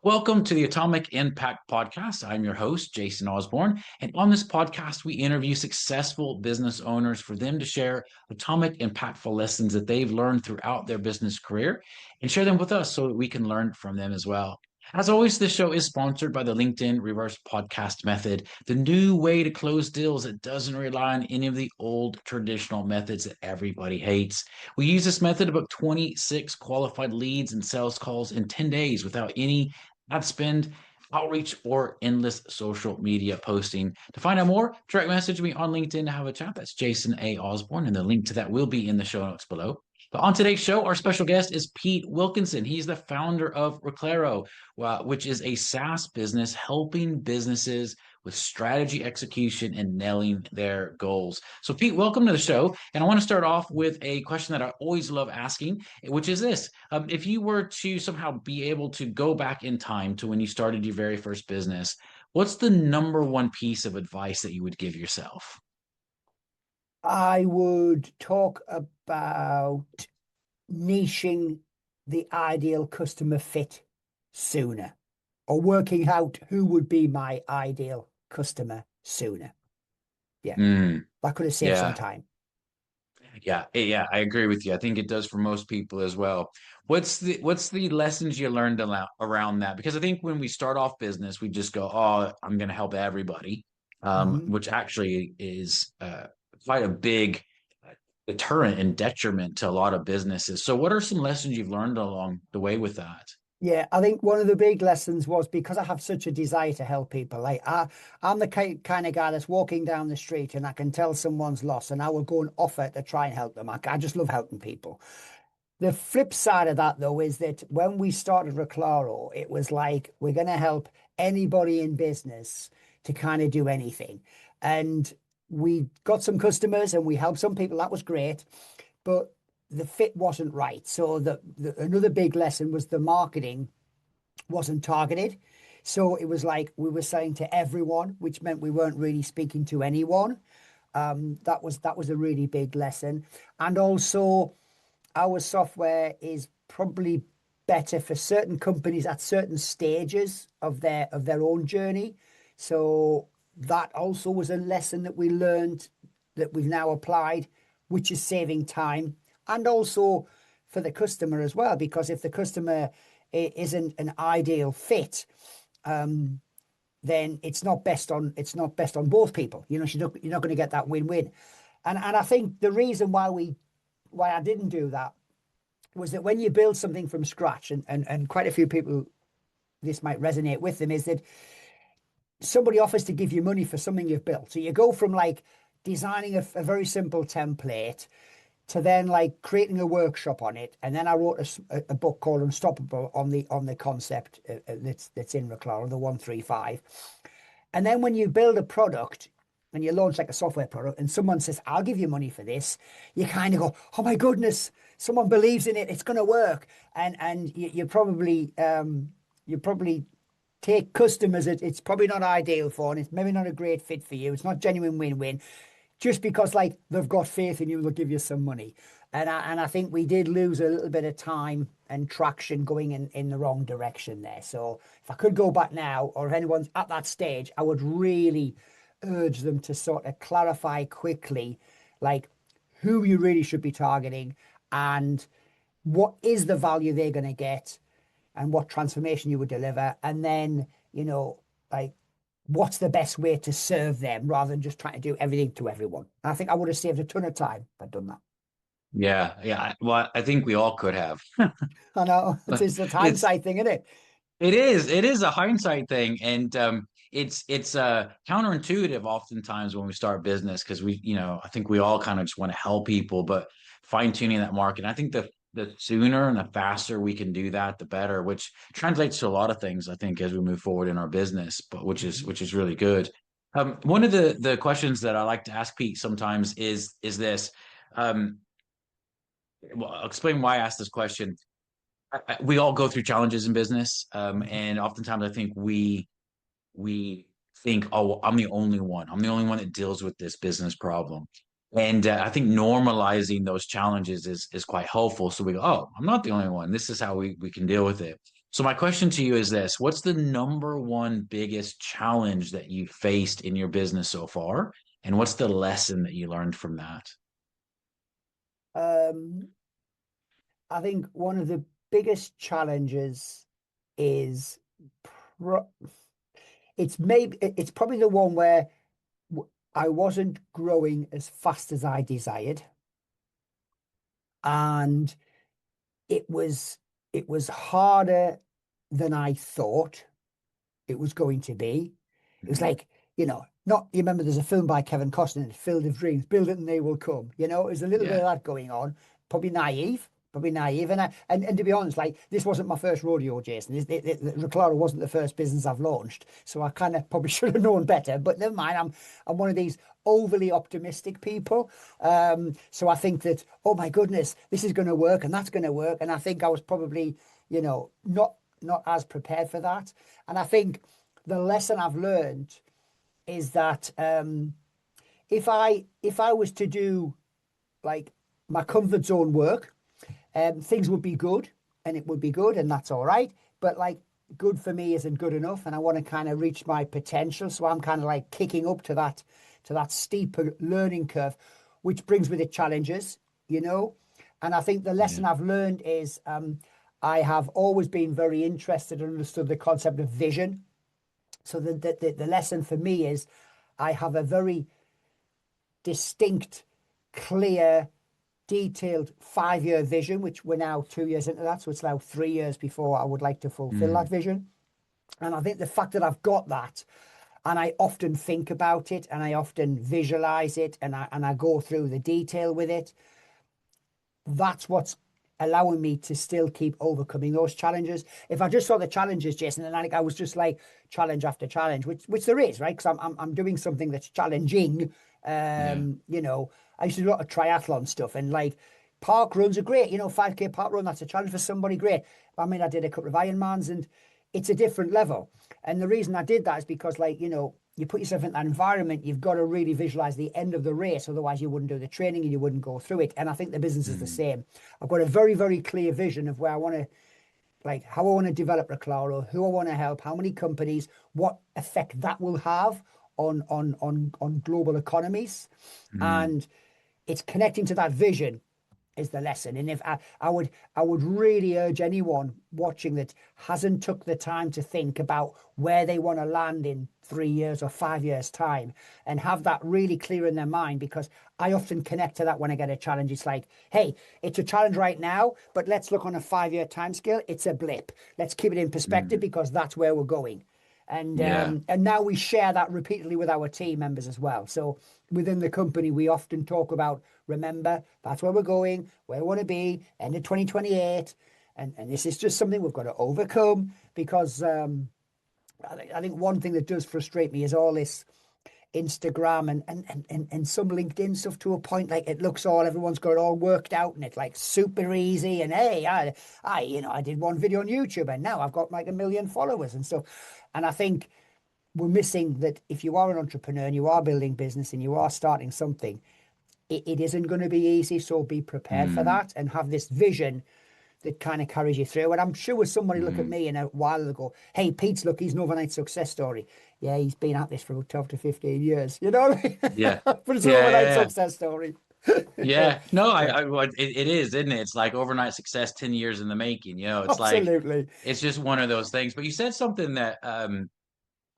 Welcome to the Atomic Impact Podcast. I'm your host, Jason Osborn. And on this podcast, we interview successful business owners for them to share atomic impactful lessons that they've learned throughout their business career and share them with us so that we can learn from them as well. As always, this show is sponsored by the LinkedIn Reverse Podcast Method, the new way to close deals that doesn't rely on any of the old traditional methods that everybody hates. We use this method to book 26 qualified leads and sales calls in 10 days without any ad spend, outreach, or endless social media posting. To find out more, direct message me on LinkedIn to have a chat. That's Jason A. Osborn, and the link to that will be in the show notes below. But on today's show, our special guest is Pete Wilkinson. He's the founder of Reclaro, which is a SaaS business helping businesses with strategy execution and nailing their goals. So, Pete, welcome to the show. And I want to start off with a question that I always love asking, which is this. If you were to somehow be able to go back in time to when you started your very first business, what's the number one piece of advice that you would give yourself? I would talk about niching the ideal customer fit sooner, or working out who would be my ideal customer sooner. Yeah, Mm, that could have saved some yeah. time. Yeah, I agree with you. I think it does for most people as well. What's the lessons you learned around that? Because I think when we start off business, we just go, "Oh, I'm going to help everybody," Mhm. which actually is quite a big deterrent and detriment to a lot of businesses. So, what are some lessons you've learned along the way with that? Yeah, I think one of the big lessons was because I have such a desire to help people. I'm the kind of guy that's walking down the street and I can tell someone's lost, and I will go and offer to try and help them. I just love helping people. The flip side of that, though, is that when we started Reclaro, it was like we're going to help anybody in business to kind of do anything. And we got some customers and we helped some people. That was great. But the fit wasn't right. So another big lesson was the marketing wasn't targeted. So it was like we were selling to everyone, which meant we weren't really speaking to anyone. That was a really big lesson. And also, our software is probably better for certain companies at certain stages of their own journey. So that also was a lesson that we learned that we've now applied, which is saving time and also for the customer as well. Because if the customer isn't an ideal fit, then it's not best on both people. You're not going to get that win-win. And I think the reason why I didn't do that was that when you build something from scratch, and quite a few people this might resonate with them, is that somebody offers to give you money for something you've built. So you go from like designing a very simple template to then like creating a workshop on it. And then I wrote a book called Unstoppable on the concept that's in Reclaro, the 135. And then when you build a product and you launch like a software product and someone says, I'll give you money for this, you kind of go, oh my goodness, someone believes in it, it's going to work. And you probably take customers that it's probably not ideal for, and it's maybe not a great fit for you. It's not genuine win-win, just because like they've got faith in you, they'll give you some money. And I think we did lose a little bit of time and traction going in the wrong direction there. So if I could go back now, or if anyone's at that stage, I would really urge them to sort of clarify quickly, like who you really should be targeting and what is the value they're going to get and what transformation you would deliver. And then, like what's the best way to serve them rather than just trying to do everything to everyone. And I think I would have saved a ton of time if I'd done that. Yeah. Well, I think we all could have. I know it's a It's hindsight thing, isn't it? it is a hindsight thing, and it's counterintuitive oftentimes when we start business because I think we all kind of just want to help people, but fine tuning that market. I think the sooner and the faster we can do that, the better. Which translates to a lot of things, I think, as we move forward in our business, but which is Mhm. which is really good. One of the questions that I like to ask Pete sometimes is this. Um, well, I'll explain why I asked this question. We all go through challenges in business, Mhm. and oftentimes I think we think, oh, well, I'm the only one. I'm the only one that deals with this business problem. And I think normalizing those challenges is quite helpful. So we go, oh, I'm not the only one. This is how we can deal with it. So my question to you is this: what's the number one biggest challenge that you faced in your business so far? And what's the lesson that you learned from that? Um, I think one of the biggest challenges is pro it's probably the one where I wasn't growing as fast as I desired, and it was it was harder than I thought it was going to be. It was Mhm. like, not you remember there's a film by Kevin Costner, Field of Dreams, build it and they will come. There's a little bit Yeah. of that going on. Probably naive. And to be honest, like this wasn't my first rodeo, Jason. Reclaro wasn't the first business I've launched, so I kind of probably should have known better. But never mind, I'm one of these overly optimistic people. So I think that, oh my goodness, this is going to work and that's going to work. And I think I was probably, not as prepared for that. And I think the lesson I've learned is that if I was to do like my comfort zone work, things would be good and it would be good and that's all right. But like good for me isn't good enough, and I want to kind of reach my potential. So I'm kind of like kicking up to that steeper learning curve, which brings with it challenges, you know. And I think the Yeah. lesson I've learned is I have always been very interested and understood the concept of vision. So the lesson for me is I have a very distinct, clear, detailed 5-year vision, which we're now 2 years into that. So it's now 3 years before I would like to fulfill that Mm. vision. And I think the fact that I've got that, and I often think about it and I often visualize it and I go through the detail with it, that's what's allowing me to still keep overcoming those challenges. If I just saw the challenges, Jason, and I was just like challenge after challenge, which there is, right? Because I'm doing something that's challenging. Yeah. I used to do a lot of triathlon stuff, and like park runs are great. 5K park run, that's a challenge for somebody, great. I mean, I did a couple of Ironmans, and it's a different level. And the reason I did that is because, like, you put yourself in that environment, you've got to really visualize the end of the race. Otherwise, you wouldn't do the training and you wouldn't go through it. And I think the business is the Mm. same. I've got a very, very clear vision of where I want to, like, how I want to develop Reclaro, who I want to help, how many companies, what effect that will have on global economies. Mm. And it's connecting to that vision is the lesson. And if I would really urge anyone watching that hasn't took the time to think about where they want to land in 3 years or 5 years time and have that really clear in their mind, because I often connect to that when I get a challenge. It's like, hey, it's a challenge right now, but let's look on a 5-year time scale. It's a blip. Let's keep it in perspective Mm. because that's where we're going. And Yeah. um, and now we share that repeatedly with our team members as well. So within the company, we often talk about, remember, that's where we're going, where we want to be, end of 2028. And this is just something we've got to overcome because I think one thing that does frustrate me is all this Instagram and some LinkedIn stuff to a point. Like it looks all, everyone's got it all worked out and it's like super easy. And hey, I did one video on YouTube and now I've got like 1 million followers and stuff. And I think we're missing that if you are an entrepreneur and you are building business and you are starting something, it isn't going to be easy. So be prepared for Mm. that and have this vision that kind of carries you through. And I'm sure somebody look at Mm. me in a while ago, hey, Pete's, look, he's an overnight success story. Yeah, he's been at this for about 12 to 15 years, you know what I mean? Yeah. But it's an Yeah. overnight Yeah. success story. Yeah. No, Yeah, well, it is, isn't it? It's like overnight success, 10 years in the making. It's like, absolutely. it's just one of those things. But you said something that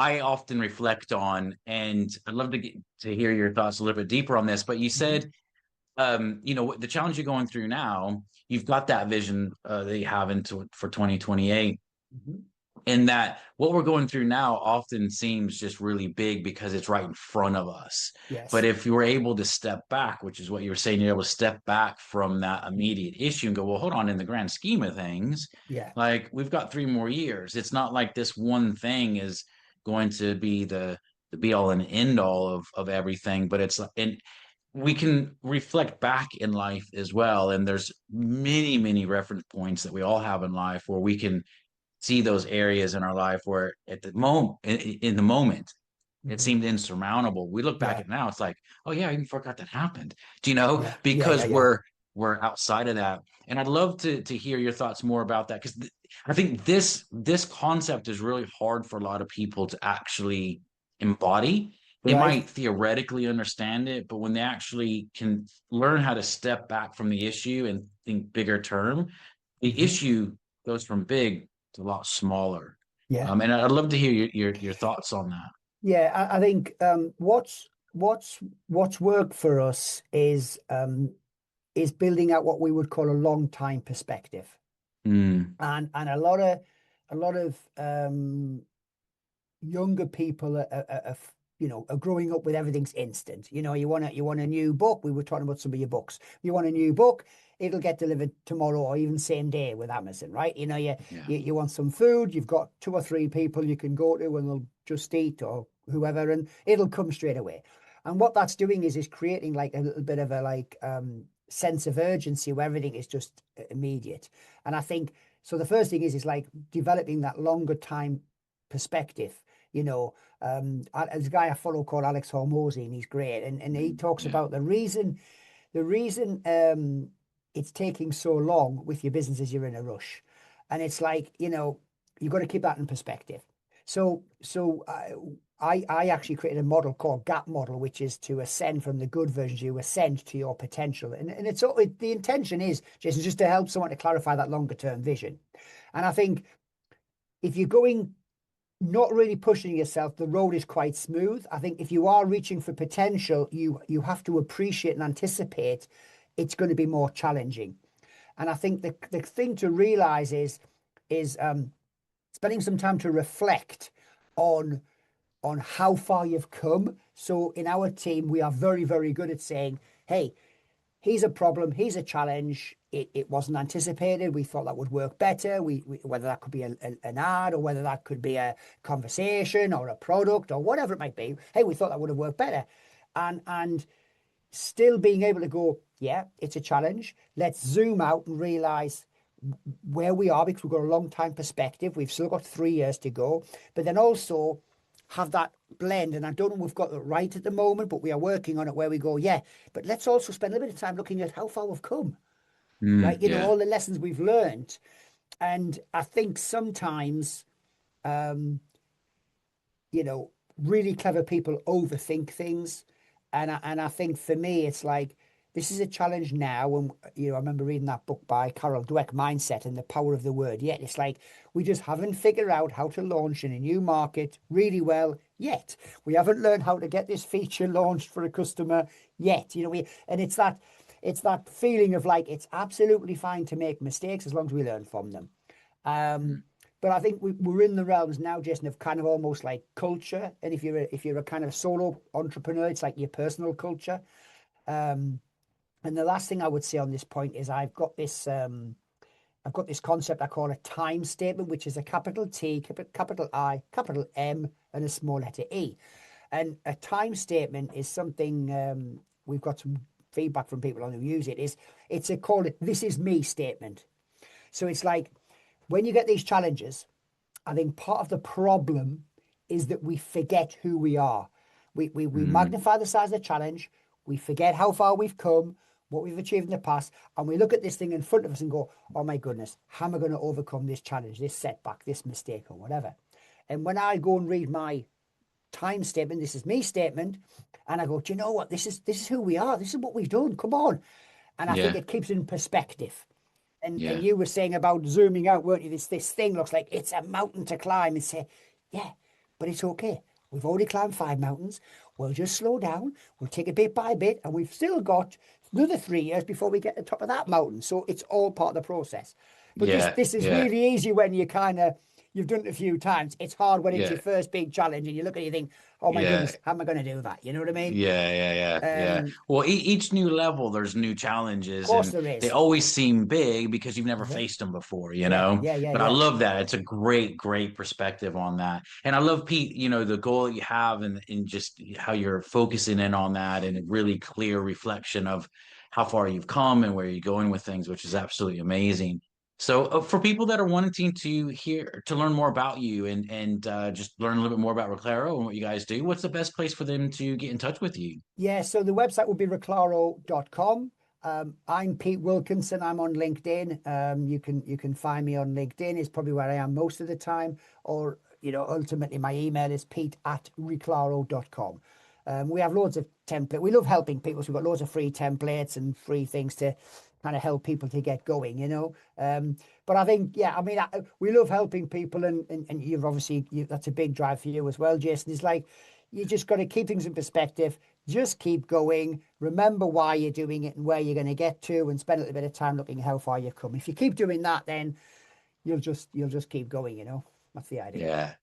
I often reflect on, and I'd love to hear your thoughts a little bit deeper on this. But you Mhm. said, the challenge you're going through now, you've got that vision that you have into for 2028. Mhm. And that what we're going through now often seems just really big because it's right in front of us. But Yes. if you were able to step back, which is what you were saying, you're able to step back from that immediate issue and go, well, hold on, in the grand scheme of things, Yeah. like we've got 3 more years. It's not like this one thing is going to be the be all and end all of everything, but and we can reflect back in life as well. And there's many, many reference points that we all have in life where we can see those areas in our life where at the moment in the moment it Mhm. seemed insurmountable. We look back Yeah. at now, it's like, oh yeah, I even forgot that happened. Yeah. Yeah. Yeah. Because Yeah. we're outside of that. And I'd love to hear your thoughts more about that, because I think this concept is really hard for a lot of people to actually embody. They Right. might theoretically understand it, but when they actually can learn how to step back from the issue and think bigger term, the Hmm. issue goes from big to a lot smaller. Yeah. And I'd love to hear your thoughts on that. Yeah, I think what's worked for us is building out what we would call a long time perspective. Mm, And a lot of younger people are growing up with everything's instant. You want a new book. We were talking about some of your books. You want a new book, it'll get delivered tomorrow or even same day with Amazon, right? yeah. You want some food, you've got two or three people you can go to and they'll just eat or whoever, and it'll come straight away. And what that's doing is creating like a little bit of a sense of urgency where everything is just immediate. And I think so. The first thing is like developing that longer time perspective. There's a guy I follow called Alex Hormozy, and he's great. And he talks Yeah. about the reason it's taking so long with your business is you're in a rush. And it's like, you've got to keep that in perspective. So I actually created a model called GAP model, which is to ascend from the good version, you ascend to your potential. And the intention is, Jason, just to help someone to clarify that longer term vision. And I think if you're going not really pushing yourself, the road is quite smooth. I think if you are reaching for potential, you have to appreciate and anticipate it's going to be more challenging. And I think the thing to realize is spending some time to reflect on how far you've come. So in our team, we are very, very good at saying, hey, here's a problem, here's a challenge. It wasn't anticipated. We thought that would work better. Whether that could be an ad or whether that could be a conversation or a product or whatever it might be. Hey, we thought that would have worked better. And still being able to go, yeah, it's a challenge. Let's zoom out and realize where we are because we've got a long time perspective. We've still got 3 years to go. But then also have that blend. And I don't know if we've got it right at the moment, but we are working on it where we go, yeah, but let's also spend a little bit of time looking at how far we've come, right? Yeah. All the lessons we've learned. And I think sometimes, um, really clever people overthink things. And I think for me, it's like, this is a challenge now. And, I remember reading that book by Carol Dweck, Mindset and the Power of the Word. Yet it's like, we just haven't figured out how to launch in a new market really well yet. We haven't learned how to get this feature launched for a customer yet. And it's that feeling of like, it's absolutely fine to make mistakes as long as we learn from them. Um, but I think we're in the realms now, Jason, of kind of almost like culture. And if you're a kind of solo entrepreneur, it's like your personal culture. Um, and the last thing I would say on this point is I've got this concept I call a time statement, which is a capital T, capital I, capital M, and a small letter E. And a time statement is something we've got some feedback from people on who use it. It's called it "This is me" statement. So it's like when you get these challenges, I think part of the problem is that we forget who we are. We Mm, magnify the size of the challenge, we forget how far we've come, what we've achieved in the past, and we look at this thing in front of us and go, oh my goodness, how am I going to overcome this challenge, this setback, this mistake, or whatever? And when I go and read my time statement, this is me statement, and I go, do you know what? This is who we are. This is what we've done. Come on. And I think yeah. it keeps it in perspective. And Yeah. you were saying about zooming out, weren't you? This thing looks like it's a mountain to climb, and say, yeah, but it's okay. We've already climbed 5 mountains. We'll just slow down. We'll take it bit by bit, and we've still got another 3 years before we get to the top of that mountain. So it's all part of the process. But this Yeah. this is Yeah. really easy when you've done it a few times. It's hard when it's your Yeah. first big challenge, and you look at it, you think, oh my Yeah. goodness, how am I going to do that? You know what I mean? Yeah. Of Well, each new level, there's new challenges, course and there they is. always seem big because you've never Uh-huh. faced them before, you Yeah, know? yeah, yeah, But I yeah. love that. It's a great perspective on that. And I love, Pete, the goal that you have, and just how you're focusing in on that, and a really clear reflection of how far you've come and where you're going with things, which is absolutely amazing. So, for people that are wanting to learn more about you, and just learn a little bit more about Reclaro and what you guys do, what's the best place for them to get in touch with you? Yeah, so the website would be reclaro.com. I'm Pete Wilkinson. I'm on LinkedIn. You can find me on LinkedIn. Is probably where I am most of the time. Or ultimately my email is pete@reclaro.com. We have loads of templates. We love helping people. So we've got loads of free templates and free things to kind of help people to get going. But I think, yeah, I mean, we love helping people, and you've obviously that's a big drive for you as well, Jason. It's like you just got to keep things in perspective. Just keep going. Remember why you're doing it and where you're going to get to, and spend a little bit of time looking at how far you've come. If you keep doing that, then you'll just keep going. That's the idea. Yeah,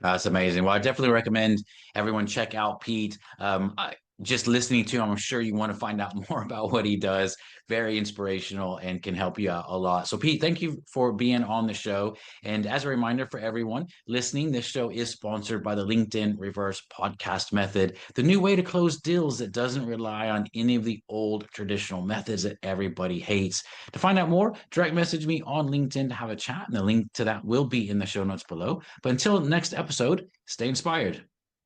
that's amazing. Well, I definitely recommend everyone check out Pete. Just listening to him, I'm sure you want to find out more about what he does. Very inspirational and can help you out a lot. So, Pete, thank you for being on the show. And as a reminder for everyone listening, this show is sponsored by the LinkedIn Reverse Podcast Method, the new way to close deals that doesn't rely on any of the old traditional methods that everybody hates. To find out more, direct message me on LinkedIn to have a chat, and the link to that will be in the show notes below. But until next episode, stay inspired.